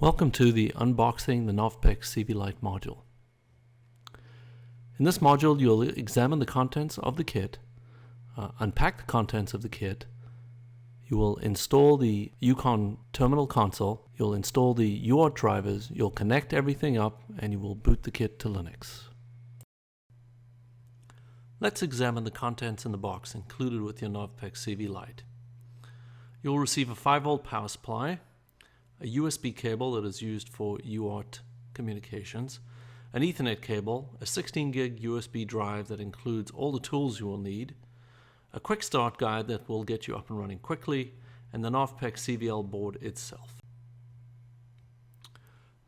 Welcome to the unboxing the NOVPEKCVLite module. In this module you'll examine the contents of the kit, unpack the contents of the kit, you will install the Yukon terminal console, you'll install the UART drivers, you'll connect everything up, and you will boot the kit to Linux. Let's examine the contents in the box included with your NOVPEKCVLite. You'll receive a 5-volt power supply, a USB cable that is used for UART communications, an Ethernet cable, a 16 gig USB drive that includes all the tools you will need, a quick start guide that will get you up and running quickly, and the NOVPEKCVL board itself.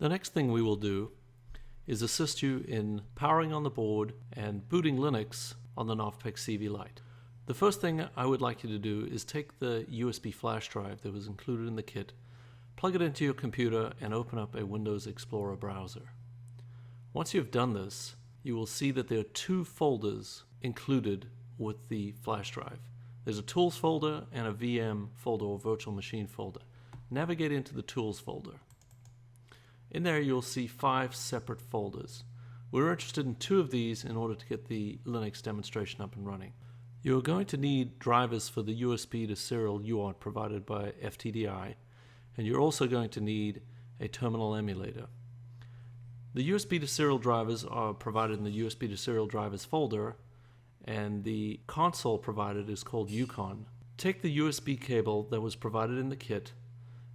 The next thing we will do is assist you in powering on the board and booting Linux on the NOVPEKCVLite. The first thing I would like you to do is take the USB flash drive that was included in the kit, plug it into your computer, and open up a Windows Explorer browser. Once you've done this, you will see that there are two folders included with the flash drive. There's a Tools folder and a VM folder or Virtual Machine folder. Navigate into the Tools folder. In there you'll see 5 separate folders. We're interested in 2 of these in order to get the Linux demonstration up and running. You're going to need drivers for the USB to serial UART provided by FTDI, and you're also going to need a terminal emulator. The USB to serial drivers are provided in the USB to serial drivers folder, and the console provided is called Yukon. Take the USB cable that was provided in the kit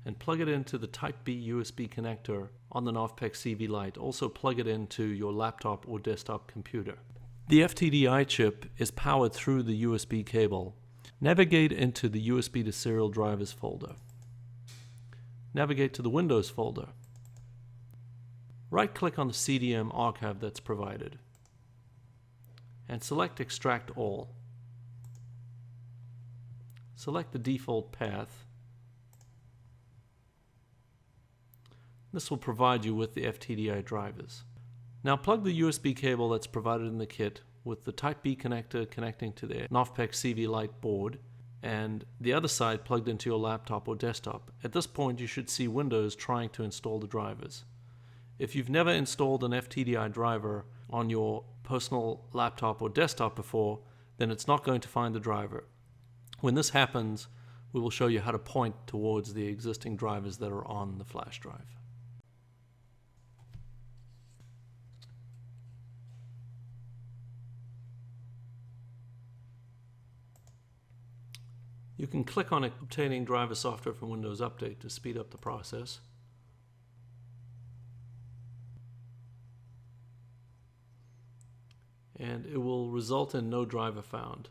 and plug it into the Type B USB connector on the NOVPEKCVLite. Also plug it into your laptop or desktop computer. The FTDI chip is powered through the USB cable. Navigate into the USB to serial drivers folder. Navigate to the Windows folder. Right-click on the CDM archive that's provided and select Extract All. Select the default path. This will provide you with the FTDI drivers. Now plug the USB cable that's provided in the kit with the Type B connector connecting to the NOVPEKCVLite board, and the other side plugged into your laptop or desktop. At this point you should see Windows trying to install the drivers. If you've never installed an FTDI driver on your personal laptop or desktop before, then it's not going to find the driver. When this happens, we will show you how to point towards the existing drivers that are on the flash drive. You can click on obtaining driver software from Windows Update to speed up the process. And it will result in no driver found.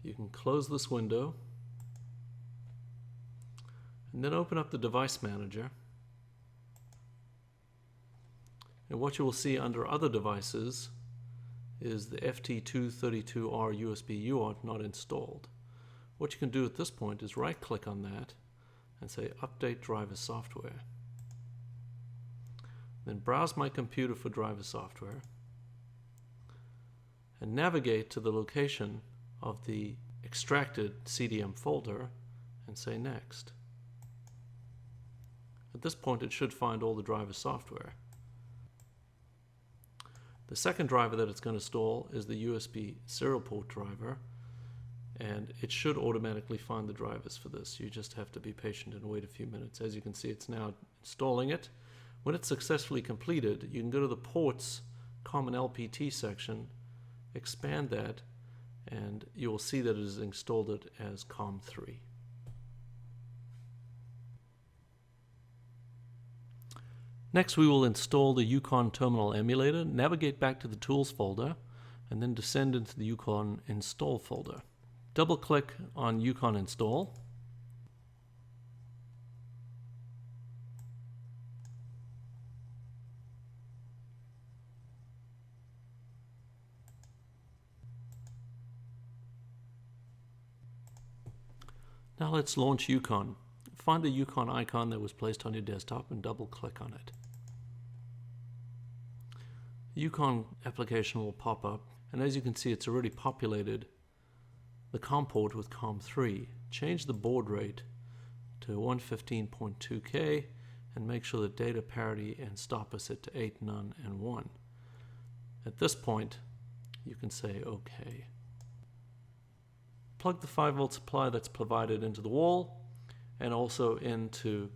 You can close this window and then open up the device manager, and what you will see under other devices is the FT232R USB UART not installed. What you can do at this point is right click on that and say update driver software, then browse my computer for driver software and navigate to the location of the extracted CDM folder and say next. At this point it should find all the driver software. The second driver that it's going to install is the USB serial port driver, and it should automatically find the drivers for this. You just have to be patient and wait a few minutes. As you can see, it's now installing it. When it's successfully completed, you can go to the ports common LPT section, expand that, and you will see that it has installed it as COM3. Next we will install the Yukon terminal emulator. Navigate back to the Tools folder and then descend into the Yukon install folder. Double click on Yukon install. Now let's launch Yukon. Find the Yukon icon that was placed on your desktop and double click on it. The Yukon application will pop up, and as you can see it's already populated the COM port with COM3. Change the baud rate to 115.2K and make sure that data parity and stop are set to 8, none, and 1. At this point, you can say OK. Plug the 5-volt supply that's provided into the wall and also into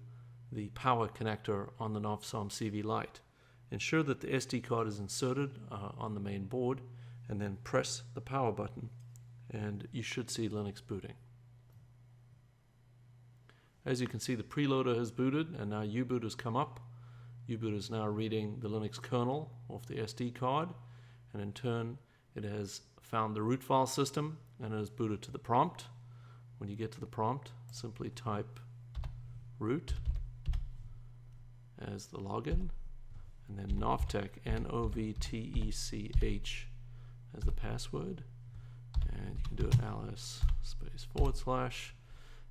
the power connector on the NOVPEKCVLite. Ensure that the SD card is inserted on the main board, and then press the power button and you should see Linux booting. As you can see, the preloader has booted and now U-boot has come up. U-boot is now reading the Linux kernel off the SD card, and in turn it has found the root file system and it has booted to the prompt. When you get to the prompt, simply type root as the login, and then NOVTech, NOVTECH, as the password, and you can do it ls /,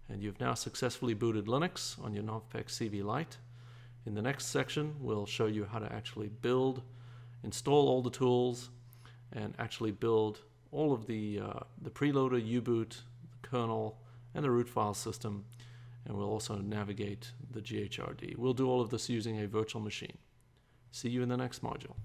and you've now successfully booted Linux on your NOVPEKCVLite. In the next section, we'll show you how to actually build, install all the tools, and actually build all of the preloader, U-boot, the kernel, and the root file system, and we'll also navigate the GHRD. We'll do all of this using a virtual machine. See you in the next module.